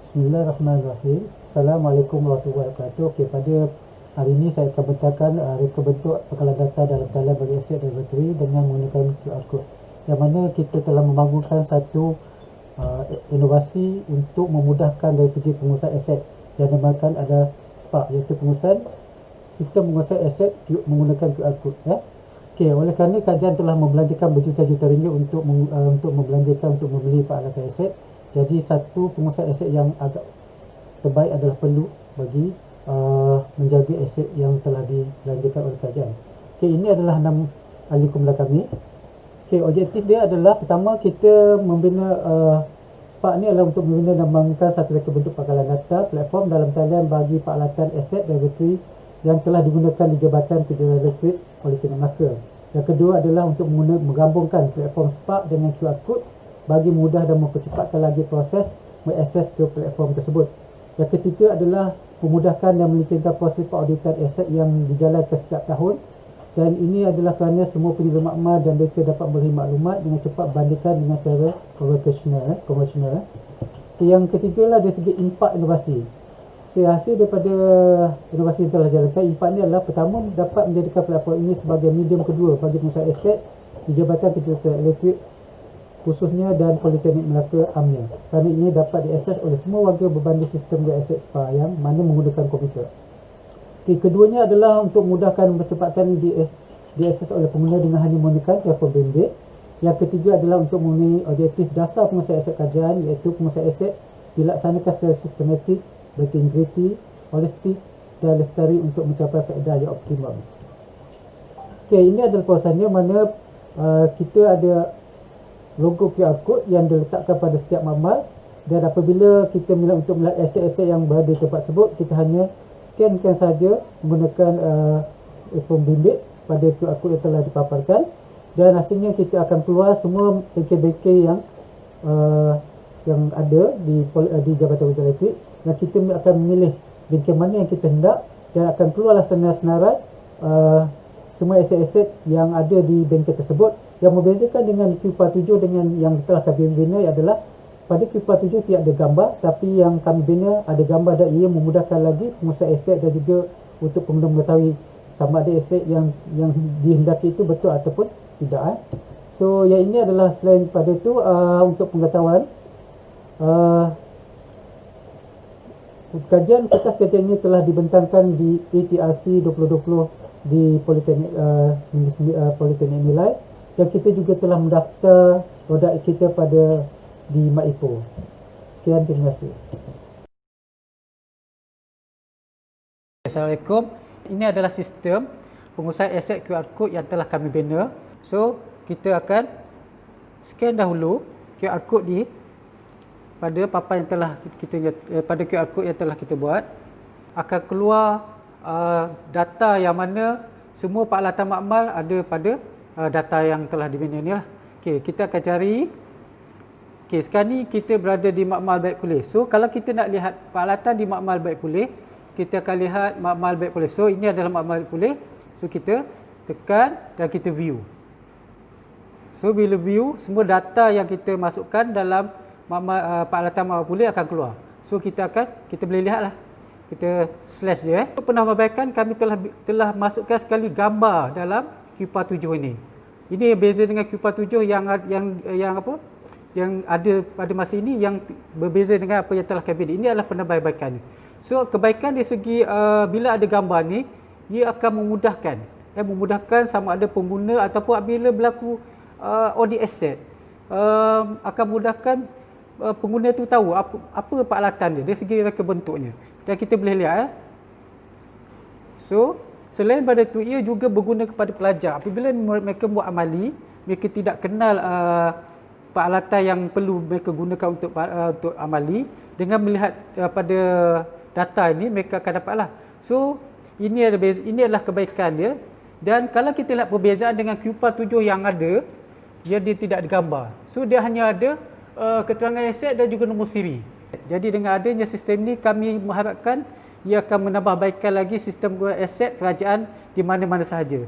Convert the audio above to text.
Bismillahirrahmanirrahim. Assalamualaikum warahmatullahi wabarakatuh. Okey, pada hari ini saya akan bentangkan reka bentuk bekalan data dalam talian bagi aset dan inventory dengan menggunakan QR code. Yang mana kita telah membangunkan satu inovasi untuk memudahkan dari segi pengurusan aset yang dinamakan ada SPARK, iaitu pengurusan sistem pengurusan aset menggunakan QR code. Okey, oleh kerana kajian telah membelanjakan berjuta-juta ringgit untuk membelanjakan untuk membeli peralatan aset, jadi satu pengurusan aset yang agak terbaik adalah perlu bagi menjaga aset yang telah dibelanjakan oleh kajian. Okey, ini adalah 6 ahli kumpulan kami. Okey, objektif dia adalah pertama kita membina SPARK ni adalah untuk membina dan membangunkan satu reka bentuk bekalan data platform dalam talian bagi peralatan aset dan inventory yang telah digunakan di Jabatan Kejuruteraan Elektrik Politeknik Melaka. Yang kedua adalah untuk menggabungkan platform SPARK dengan QR code bagi mudah dan mempercepatkan lagi proses mengakses ke platform tersebut. Yang ketiga adalah memudahkan dan melicin proses auditan aset yang dijalankan setiap tahun, dan ini adalah kerana semua penerima makmal dan mereka dapat memberi maklumat dengan cepat bandingkan dengan cara konvensional. Yang ketiga lah dari segi impak inovasi. Hasil daripada inovasi yang telah dijalankan, impak ini adalah pertama dapat menjadikan platform ini sebagai medium kedua bagi pengusaha aset di Jabatan Kejuruteraan Elektrik khususnya dan Politeknik Melaka AMNIA, kerana ini dapat diakses oleh semua warga berbanding sistem aset SPARK yang mana menggunakan komputer. Keduanya adalah untuk memudahkan mempercepatkan diakses oleh pengguna dengan hanya menggunakan telefon bimbit. Yang ketiga adalah untuk memenuhi objektif dasar pengurusan aset kajian, iaitu pengurusan aset dilaksanakan secara sistematik, berintegriti, holistik dan lestari untuk mencapai faedah yang optimum. Okey, ini adalah prosesannya, mana kita ada logo QR code yang diletakkan pada setiap makmal, dan apabila kita untuk melihat aset-aset yang berada di tempat tersebut, kita hanya scankan saja menggunakan telefon bimbit pada QR code yang telah dipaparkan, dan hasilnya kita akan keluar semua bengkel-bengkel yang ada di Jabatan Kejuruteraan Elektrik, dan kita akan memilih bengkel mana yang kita hendak, dan akan keluarlah senarai-senarai semua aset-aset yang ada di bengkel tersebut. Yang membezakan dengan Q47 dengan yang telah kami bina adalah pada Q47 tidak ada gambar, tapi yang kami bina ada gambar, dan ia memudahkan lagi pengurusan aset dan juga untuk pengguna mengetahui sama ada aset yang dihendaki itu betul ataupun tidak. So yang ini adalah selain pada itu untuk pengetahuan, kajian ini telah dibentangkan di ATRC 2020 di Politeknik Nilai, dan kita juga telah mendaftar produk kita di MAIPO. Sekian, terima kasih. Assalamualaikum. Ini adalah sistem pengurusan aset QR code yang telah kami bina. So, kita akan scan dahulu QR code pada papan yang telah pada QR code yang telah kita buat. Akan keluar data yang mana semua peralatan makmal ada pada data yang telah dibina ni lah. Okey, kita akan cari. Okey, sekarang ni kita berada di makmal baik pulih. So, kalau kita nak lihat peralatan di makmal baik pulih, kita akan lihat makmal baik pulih. So, ini adalah makmal baik pulih. So, kita tekan dan kita view. So, bila view, semua data yang kita masukkan dalam peralatan makmal pulih akan keluar. So, kita boleh lihat lah. Kita slash je. Pernah membayangkan kami telah masukkan sekali gambar dalam Q47 ini. Ini beza dengan Q47 yang ada pada masa ini, yang berbeza dengan apa yang telah kami bina. Ini adalah penambahbaikan ni. So, kebaikan dari segi bila ada gambar ni, ia akan memudahkan sama ada pengguna ataupun bila berlaku audit asset, akan memudahkan pengguna itu tahu apa peralatan dia dari segi reka bentuknya, dan kita boleh lihat. So, selain pada itu, ia juga berguna kepada pelajar. Apabila mereka buat amali, mereka tidak kenal peralatan yang perlu mereka gunakan untuk amali, dengan melihat pada data ini, mereka akan dapatlah. So, ini adalah kebaikan dia. Dan kalau kita lihat perbezaan dengan Q47 yang ada, dia tidak digambar. So, dia hanya ada keterangan aset dan juga nombor siri. Jadi dengan adanya sistem ini, kami mengharapkan ia akan menambahbaikan lagi sistem aset kerajaan di mana-mana sahaja.